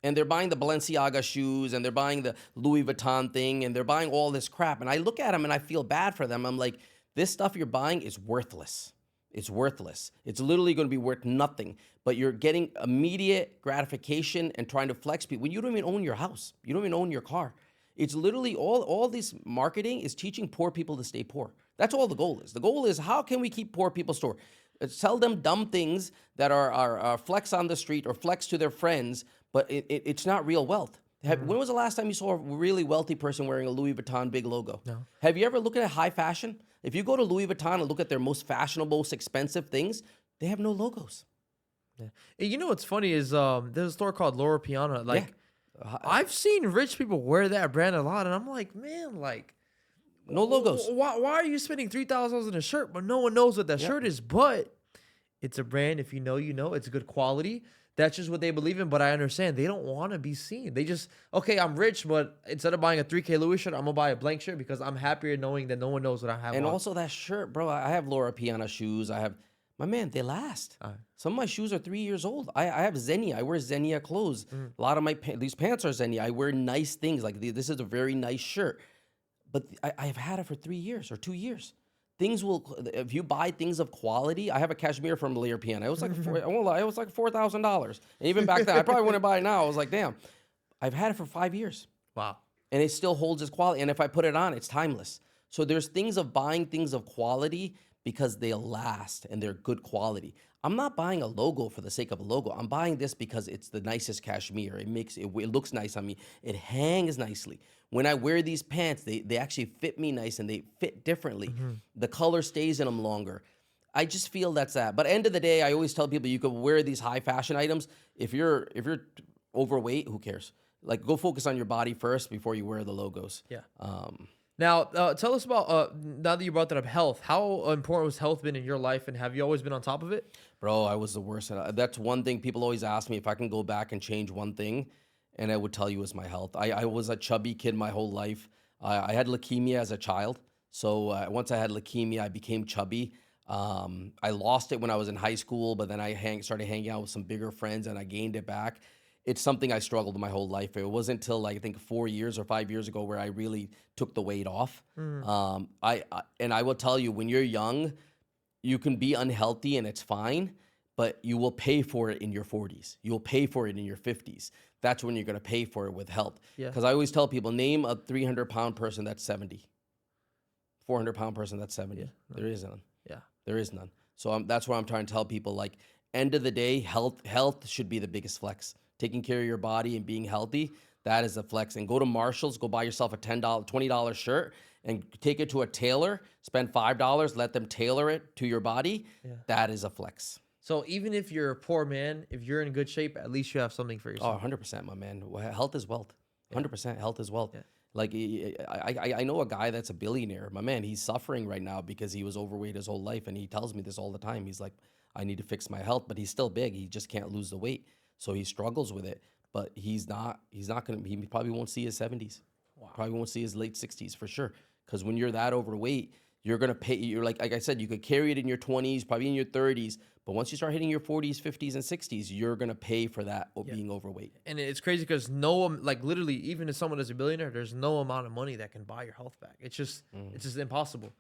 [SPEAKER 2] And they're buying the Balenciaga shoes. And they're buying the Louis Vuitton thing. And they're buying all this crap. And I look at them and I feel bad for them. I'm like, this stuff you're buying is worthless. It's worthless. It's literally going to be worth nothing. But you're getting immediate gratification and trying to flex people when you don't even own your house. You don't even own your car. It's literally all this marketing is teaching poor people to stay poor. That's all the goal is. The goal is how can we keep poor people poor? Sell them dumb things that are flex on the street or flex to their friends, but it's not real wealth. When was the last time you saw a really wealthy person wearing a Louis Vuitton big logo? No. Have you ever looked at high fashion? If you go to Louis Vuitton and look at their most fashionable, most expensive things, they have no logos.
[SPEAKER 1] Yeah. You know what's funny is there's a store called Loro Piana. Like, I've seen rich people wear that brand a lot, and I'm like, man, like,
[SPEAKER 2] no logos.
[SPEAKER 1] Why are you spending $3,000 on a shirt, but no one knows what that shirt is? But it's a brand. If you know, you know. It's good quality. That's just what they believe in. But I understand they don't want to be seen. They just, okay, I'm rich, but instead of buying a $3K Louis shirt, I'm gonna buy a blank shirt because I'm happier knowing that no one knows what I have.
[SPEAKER 2] And also that shirt, bro. I have Loro Piana shoes. My man, they last. Some of my shoes are 3 years old. I have Xenia. I wear Xenia clothes. A lot of these pants are Xenia. I wear nice things. Like this is a very nice shirt. But I've had it for 3 years or 2 years. If you buy things of quality, I have a cashmere from Loro Piana. It was like, I won't lie, it was like $4,000. And even back then, I probably wouldn't buy it now. I was like, damn, I've had it for 5 years.
[SPEAKER 1] Wow.
[SPEAKER 2] And it still holds its quality. And if I put it on, it's timeless. So there's things of buying things of quality because they'll last and they're good quality. I'm not buying a logo for the sake of a logo. I'm buying this because it's the nicest cashmere. It looks nice on me. It hangs nicely. When I wear these pants, they actually fit me nice and they fit differently. The color stays in them longer. I just feel that's that. But at the end of the day, I always tell people you could wear these high fashion items. If you're overweight, who cares? Like, go focus on your body first before you wear the logos.
[SPEAKER 1] Yeah. Now, tell us about, now that you brought that up, health. How important has health been in your life, and have you always been on top of it?
[SPEAKER 2] Bro, I was the worst. That's one thing people always ask me if I can go back and change one thing, and I would tell you is my health. I was a chubby kid my whole life. I had leukemia as a child, so once I had leukemia, I became chubby. I lost it when I was in high school, but then started hanging out with some bigger friends and I gained it back. It's something I struggled my whole life. It wasn't until like I think 4 years or 5 years ago where I really took the weight off.
[SPEAKER 1] Mm.
[SPEAKER 2] And I will tell you, when you're young, you can be unhealthy and it's fine, but you will pay for it in your 40s. You'll pay for it in your 50s. That's when you're going to pay for it with health.
[SPEAKER 1] Yeah.
[SPEAKER 2] Because I always tell people, name a 300-pound person that's 70, 400-pound person that's 70.
[SPEAKER 1] Yeah.
[SPEAKER 2] There is none.
[SPEAKER 1] Yeah.
[SPEAKER 2] There is none. So that's why I'm trying to tell people, like, end of the day, health should be the biggest flex. Taking care of your body and being healthy, that is a flex. And go to Marshall's, go buy yourself a $10, $20 shirt and take it to a tailor, spend $5, let them tailor it to your body.
[SPEAKER 1] Yeah.
[SPEAKER 2] That is a flex.
[SPEAKER 1] So even if you're a poor man, if you're in good shape, at least you have something for
[SPEAKER 2] Oh,
[SPEAKER 1] yourself.
[SPEAKER 2] 100%, my man. Health is wealth. 100% health is wealth.
[SPEAKER 1] Yeah.
[SPEAKER 2] Like, I know a guy that's a billionaire. My man, he's suffering right now because he was overweight his whole life. And he tells me this all the time. He's like, I need to fix my health, but he's still big. He just can't lose the weight. So he struggles with it, but he's not going to, he probably won't see his 70s. Wow. Probably won't see his late 60s for sure. Because when you're that overweight, you're going to pay, you're like I said, you could carry it in your 20s, probably in your 30s, but once you start hitting your 40s, 50s, and 60s, you're going to pay for that being overweight.
[SPEAKER 1] And it's crazy because like literally, even if someone is a billionaire, there's no amount of money that can buy your health back. It's just impossible.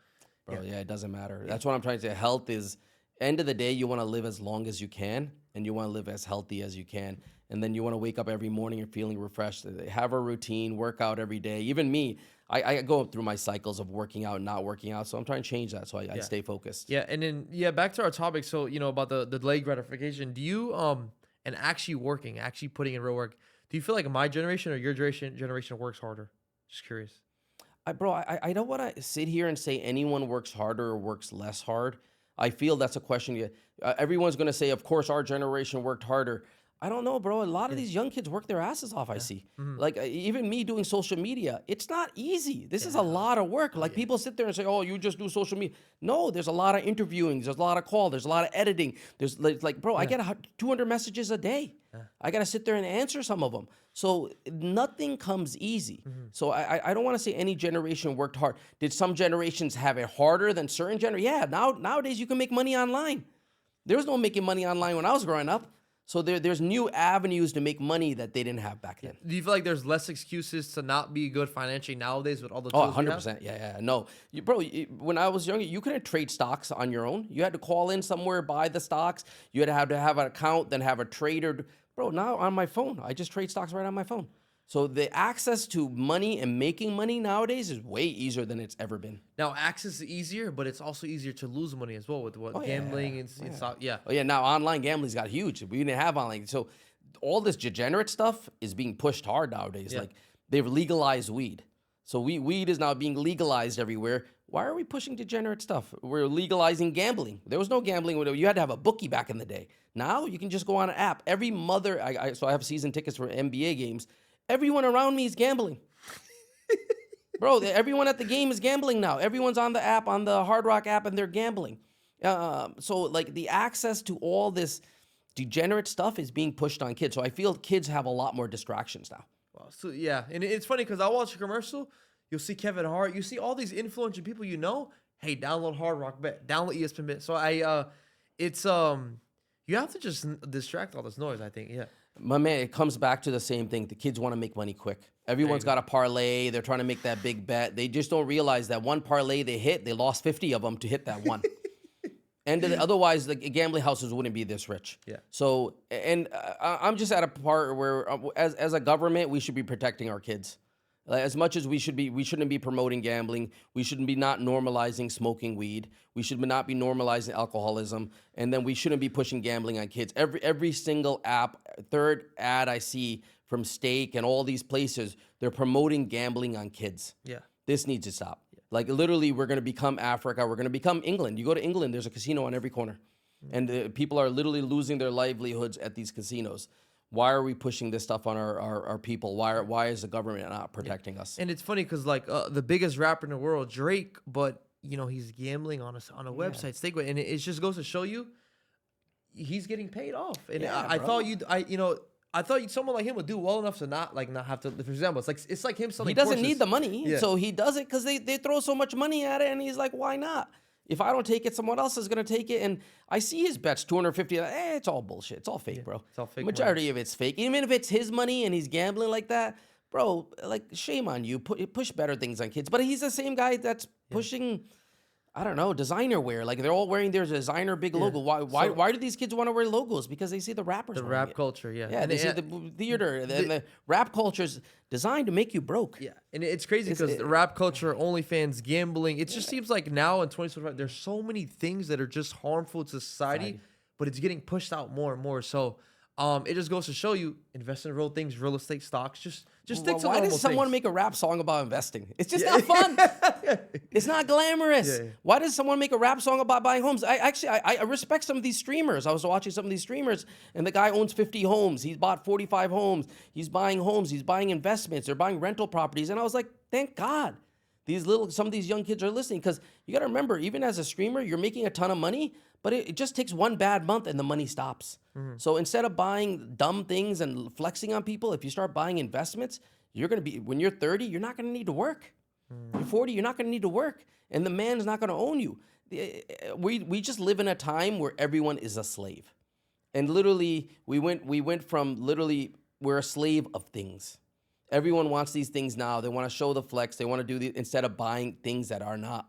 [SPEAKER 2] Bro, yeah, it doesn't matter. That's what I'm trying to say. Health is, end of the day, you want to live as long as you can, and you want to live as healthy as you can. And then you want to wake up every morning and feeling refreshed. Have a routine, work out every day. Even me, I go through my cycles of working out and not working out. So I'm trying to change that so I stay focused.
[SPEAKER 1] Yeah, and then back to our topic. So about the delayed gratification. Do you and actually working, actually putting in real work? Do you feel like my generation or your generation works harder? Just curious.
[SPEAKER 2] I don't want to sit here and say anyone works harder or works less hard. I feel that's a question. Everyone's going to say, of course, our generation worked harder. I don't know, bro. A lot of these young kids work their asses off, I see. Like, even me doing social media, it's not easy. This is a lot of work. Like, people sit there and say, oh, you just do social media. No, there's a lot of interviewing. There's a lot of call. There's a lot of editing. There's like, bro, I get 200 messages a day. I got to sit there and answer some of them. So nothing comes easy. So I don't want to say any generation worked hard. Did some generations have it harder than certain generations? Yeah, nowadays you can make money online. There was no making money online when I was growing up. So there's new avenues to make money that they didn't have back then.
[SPEAKER 1] Do you feel like there's less excuses to not be good financially nowadays with all the
[SPEAKER 2] Oh,
[SPEAKER 1] tools we
[SPEAKER 2] 100%. Yeah. No, when I was younger, you couldn't trade stocks on your own. You had to call in somewhere, buy the stocks. You had to have an account, then have a trader. Bro, now on my phone, I just trade stocks right on my phone. So the access to money and making money nowadays is way easier than it's ever been.
[SPEAKER 1] Now, access is easier, but it's also easier to lose money as well with gambling and stuff. Yeah.
[SPEAKER 2] Oh, yeah. Now, online gambling's got huge. We didn't have online. So all this degenerate stuff is being pushed hard nowadays.
[SPEAKER 1] Yeah.
[SPEAKER 2] Like, they've legalized weed. So weed is now being legalized everywhere. Why are we pushing degenerate stuff? We're legalizing gambling. There was no gambling. You had to have a bookie back in the day. Now you can just go on an app. Every mother, so I have season tickets for NBA games. Everyone around me is gambling. Bro, everyone at the game is gambling now. Everyone's on the app, on the Hard Rock app, and they're gambling. So like the access to all this degenerate stuff is being pushed on kids. So I feel kids have a lot more distractions now.
[SPEAKER 1] Wow. So yeah, and it's funny because I watch a commercial. You'll see Kevin Hart. You see all these influential people you know. Hey, download Hard Rock Bet. Download ESPN Bet. So it's you have to just distract all this noise. I think. Yeah.
[SPEAKER 2] My man, it comes back to the same thing. The kids want to make money quick. Everyone's got a parlay. They're trying to make that big bet. They just don't realize that one parlay they hit, they lost 50 of them to hit that one. And otherwise, the gambling houses wouldn't be this rich.
[SPEAKER 1] Yeah.
[SPEAKER 2] So, and I'm just at a part where, as a government, we should be protecting our kids. As much as we shouldn't be promoting gambling. We shouldn't be not normalizing smoking weed. We should not be normalizing alcoholism. And then we shouldn't be pushing gambling on kids. Every single app, third ad I see from Steak and all these places, they're promoting gambling on kids.
[SPEAKER 1] Yeah.
[SPEAKER 2] This needs to stop. Yeah. Like literally, we're going to become Africa. We're going to become England. You go to England, there's a casino on every corner. And people are literally losing their livelihoods at these casinos. Why are we pushing this stuff on our people? Why is the government not protecting us?
[SPEAKER 1] And it's funny because like the biggest rapper in the world, Drake, but he's gambling on a website, Stakeway, and it just goes to show you he's getting paid off. And I thought someone like him would do well enough to not have to. For example, it's like him selling.
[SPEAKER 2] He doesn't
[SPEAKER 1] Porsches.
[SPEAKER 2] need the money, so he does it because they throw so much money at it, and he's like, why not? If I don't take it, someone else is gonna take it. And I see his bets, 250. It's all bullshit. It's all fake, bro.
[SPEAKER 1] It's all fake
[SPEAKER 2] Majority of it's fake. Even if it's his money and he's gambling like that, bro. Like, shame on you. Push better things on kids. But he's the same guy that's pushing, I don't know, designer wear. Like, they're all wearing their designer big logo. Why do these kids want to wear logos? Because they see the rappers.
[SPEAKER 1] The
[SPEAKER 2] wearing
[SPEAKER 1] rap
[SPEAKER 2] it.
[SPEAKER 1] culture, yeah.
[SPEAKER 2] Yeah, they see the theater. And the rap culture's designed to make you broke.
[SPEAKER 1] Yeah, and it's crazy because the rap culture, OnlyFans, gambling, it just seems like now in 2025, there's so many things that are just harmful to society, but it's getting pushed out more and more. So it just goes to show you, invest in real things, real estate, stocks, just stick to
[SPEAKER 2] Why
[SPEAKER 1] normal
[SPEAKER 2] does someone
[SPEAKER 1] things.
[SPEAKER 2] make a rap song about investing? It's just not fun. It's not glamorous.
[SPEAKER 1] Yeah.
[SPEAKER 2] Why does someone make a rap song about buying homes? I respect some of these streamers. I was watching some of these streamers, and the guy owns 50 homes. He's bought 45 homes. He's buying homes. He's buying investments. They're buying rental properties. And I was like, thank God. Some of these young kids are listening, because you got to remember, even as a streamer, you're making a ton of money, but it just takes one bad month and the money stops. So instead of buying dumb things and flexing on people, if you start buying investments, you're going to be, when you're 30, you're not going to need to work. You're 40, you're not going to need to work. And the man's not going to own you. We just live in a time where everyone is a slave. And literally, we went from literally, we're a slave of things. Everyone wants these things now. They want to show the flex. They want to do the, instead of buying things that are not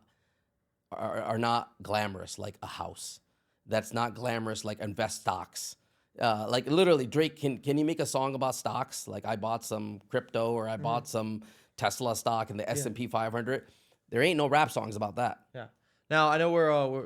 [SPEAKER 2] glamorous, like a house. That's not glamorous, like invest stocks. Like literally, Drake, can you make a song about stocks? Like, I bought some crypto, or I bought some Tesla stock in the S&P 500. There ain't no rap songs about that.
[SPEAKER 1] Yeah. Now I know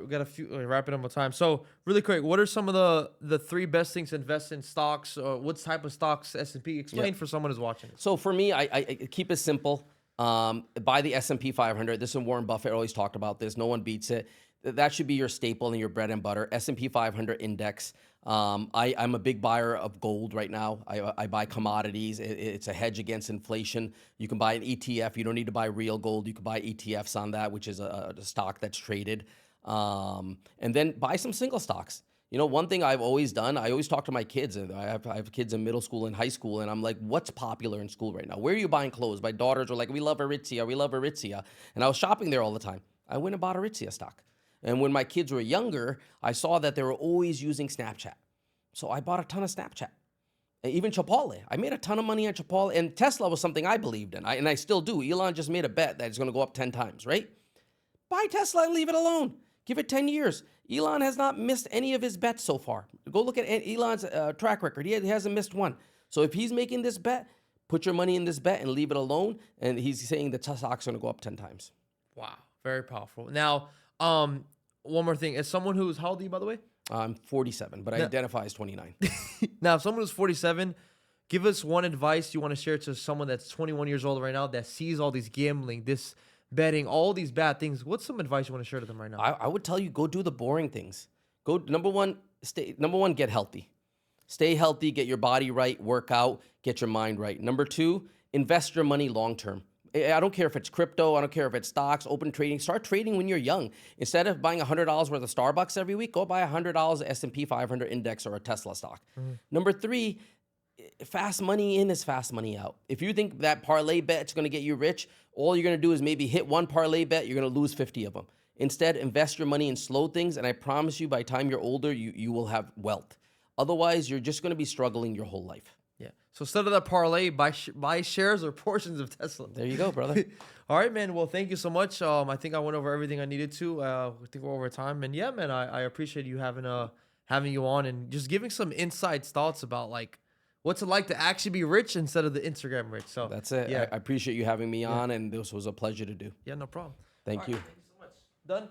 [SPEAKER 1] we got a few wrapping up on time. So really quick, what are some of the three best things to invest in stocks? Or what type of stocks S&P? Explain for someone who's watching.
[SPEAKER 2] So for me, I keep it simple. Buy the S&P 500. This is Warren Buffett always talked about this. No one beats it. That should be your staple and your bread and butter. S&P 500 index. I'm a big buyer of gold right now. I buy commodities. It's a hedge against inflation. You can buy an ETF. You don't need to buy real gold. You can buy ETFs on that, which is a stock that's traded. And then buy some single stocks. You know, one thing I've always done, I always talk to my kids. And I have kids in middle school and high school, and I'm like, what's popular in school right now? Where are you buying clothes? My daughters are like, we love Aritzia. We love Aritzia. And I was shopping there all the time. I went and bought Aritzia stock. And when my kids were younger, I saw that they were always using Snapchat. So I bought a ton of Snapchat. Even Chipotle. I made a ton of money on Chipotle. And Tesla was something I believed in. And I still do. Elon just made a bet that it's going to go up 10 times, right? Buy Tesla and leave it alone. Give it 10 years. Elon has not missed any of his bets so far. Go look at Elon's track record. He hasn't missed one. So if he's making this bet, put your money in this bet and leave it alone. And he's saying the stock's going to go up 10 times.
[SPEAKER 1] Wow. Very powerful. Now, one more thing. As someone who's, how old are you, by the way?
[SPEAKER 2] I'm 47, but I identify as 29.
[SPEAKER 1] Now, if someone who's 47, give us one advice you want to share to someone that's 21 years old right now that sees all these gambling, this betting, all these bad things. What's some advice you want to share to them right now?
[SPEAKER 2] I would tell you, go do the boring things. Go, number one, get healthy. Stay healthy, get your body right, work out, get your mind right. Number two, invest your money long term. I don't care if it's crypto. I don't care if it's stocks, open trading. Start trading when you're young. Instead of buying $100 worth of Starbucks every week, go buy $100 S&P 500 index or a Tesla stock. Number three, fast money in is fast money out. If you think that parlay bet's going to get you rich, all you're going to do is maybe hit one parlay bet. You're going to lose 50 of them. Instead, invest your money in slow things, and I promise you, by the time you're older, you will have wealth. Otherwise, you're just going to be struggling your whole life.
[SPEAKER 1] Yeah. So instead of that parlay, buy shares or portions of Tesla.
[SPEAKER 2] There you go, brother.
[SPEAKER 1] All right, man. Well, thank you so much. I think I went over everything I needed to. I think we're over time. And yeah, man, I appreciate you having you on and just giving some insights, thoughts about like what's it like to actually be rich instead of the Instagram rich. So
[SPEAKER 2] that's it.
[SPEAKER 1] Yeah.
[SPEAKER 2] I appreciate you having me on, and this was a pleasure to do.
[SPEAKER 1] Yeah, no problem.
[SPEAKER 2] Thank you.
[SPEAKER 1] Thank you so much. Done.